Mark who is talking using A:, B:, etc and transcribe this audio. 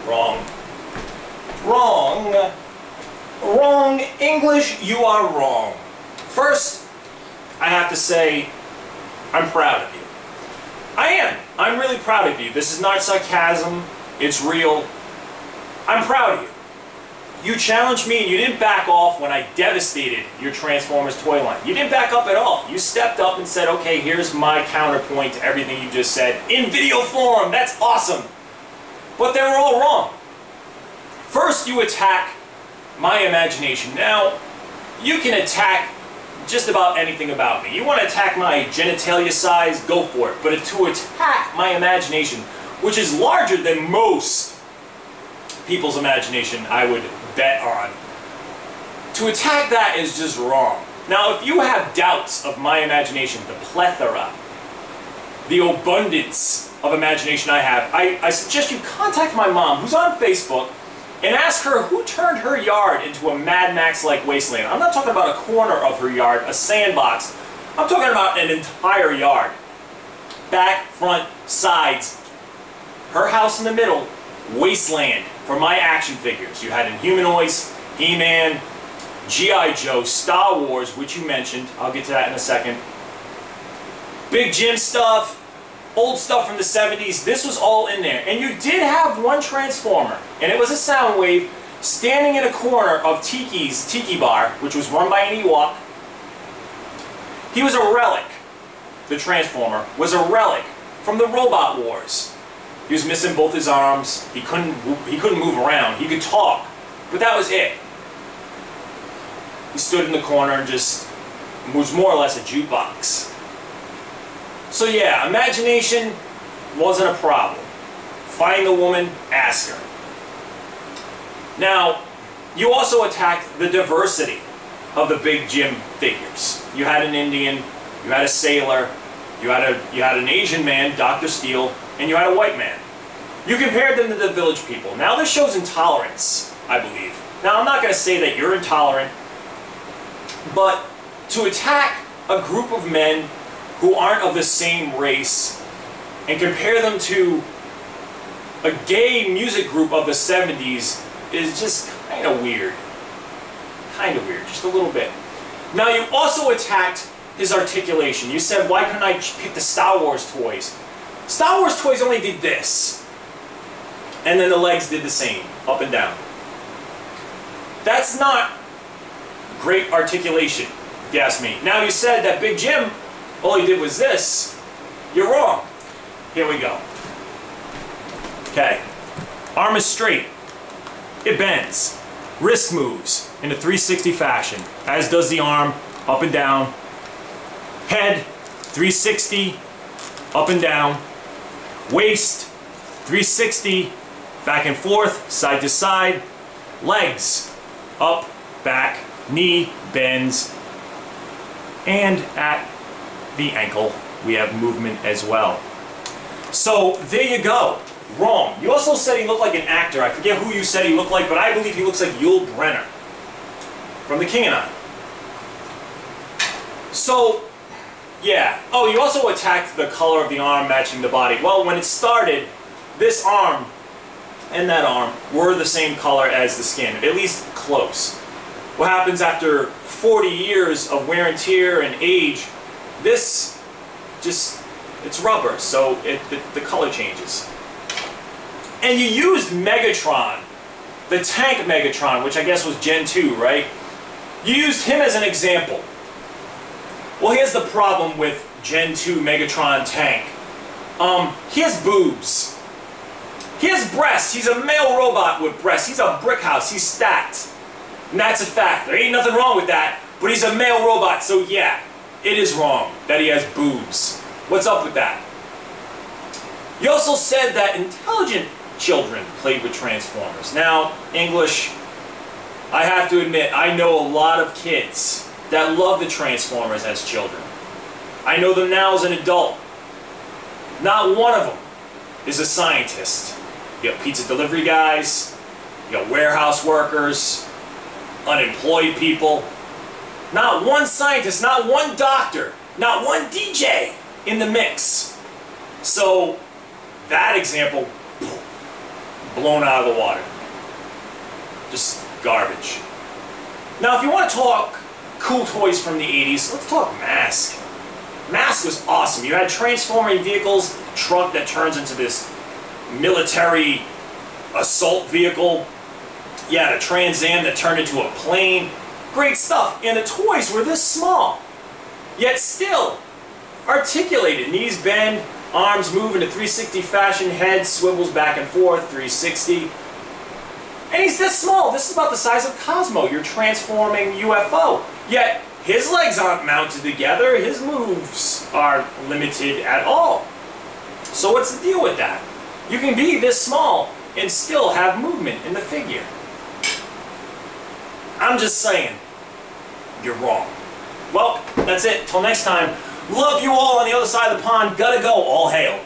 A: Wrong. Wrong. Wrong. English, you are wrong. First, I have to say, I'm proud of you. I am. I'm really proud of you. This is not sarcasm. It's real. I'm proud of you. You challenged me and you didn't back off when I devastated your Transformers toy line. You didn't back up at all. You stepped up and said, okay, here's my counterpoint to everything you just said in video form. That's awesome. But they were all wrong. First, you attack my imagination. Now, you can attack just about anything about me. You want to attack my genitalia size, go for it. But to attack my imagination, which is larger than most people's imagination, I would bet on. To attack that is just wrong. Now, if you have doubts of my imagination, the plethora, the abundance of imagination I have, I suggest you contact my mom, who's on Facebook, and ask her who turned her yard into a Mad Max-like wasteland. I'm not talking about a corner of her yard, a sandbox. I'm talking about an entire yard. Back, front, sides. Her house in the middle, wasteland for my action figures. You had Inhumanoids, He-Man, G.I. Joe, Star Wars, which you mentioned. I'll get to that in a second. Big Jim stuff, old stuff from the 70s. This was all in there. And you did have one Transformer, and it was a Soundwave, standing in a corner of Tiki's Tiki Bar, which was run by an Ewok. He was a relic. The Transformer was a relic from the Robot Wars. He was missing both his arms. He couldn't move around. He could talk, but that was it. He stood in the corner and just was more or less a jukebox. So yeah, imagination wasn't a problem. Find the woman, ask her. Now, you also attacked the diversity of the Big Jim figures. You had an Indian, you had a sailor, you had an Asian man, Dr. Steel, and you had a white man. You compared them to the Village People. Now this shows intolerance, I believe. Now I'm not going to say that you're intolerant, but to attack a group of men who aren't of the same race and compare them to a gay music group of the 70s is just kind of weird. Kind of weird, just a little bit. Now you also attacked his articulation. You said, why couldn't I pick the Star Wars toys? Star Wars toys only did this. And then the legs did the same, up and down. That's not great articulation, if you ask me. Now you said that Big Jim, all he did was this. You're wrong. Here we go. Okay. Arm is straight. It bends. Wrist moves in a 360 fashion, as does the arm, up and down. Head, 360, up and down. Waist, 360, back and forth, side to side. Legs, up, back, knee bends. And at the ankle, we have movement as well. So, there you go. Wrong. You also said he looked like an actor. I forget who you said he looked like, but I believe he looks like Yul Brynner from The King and I. So, yeah. Oh, you also attacked the color of the arm matching the body. Well, when it started, this arm and that arm were the same color as the skin, at least close. What happens after 40 years of wear and tear and age, this just, it's rubber, so the color changes. And you used Megatron, the tank Megatron, which I guess was Gen 2, right? You used him as an example. Well, here's the problem with Gen 2 Megatron tank. He has boobs. He has breasts. He's a male robot with breasts. He's a brick house. He's stacked. And that's a fact. There ain't nothing wrong with that. But he's a male robot, so yeah, it is wrong that he has boobs. What's up with that? You also said that intelligent children played with Transformers. Now, English, I have to admit, I know a lot of kids that love the Transformers as children. I know them now as an adult. Not one of them is a scientist. You got pizza delivery guys, you got warehouse workers, unemployed people. Not one scientist, not one doctor, not one DJ in the mix. So, that example, blown out of the water. Just garbage. Now, if you want to talk cool toys from the 80s, let's talk Mask. Mask was awesome. You had transforming vehicles, a truck that turns into this military assault vehicle. You had a Trans Am that turned into a plane. Great stuff. And the toys were this small, yet still articulated. Knees bend, arms move in a 360 fashion, head swivels back and forth, 360. And he's this small. This is about the size of Cosmo, your transforming UFO. Yet his legs aren't mounted together. His moves aren't limited at all. So what's the deal with that? You can be this small and still have movement in the figure. I'm just saying, you're wrong. Well, that's it. Till next time. Love you all on the other side of the pond. Gotta go. All hail.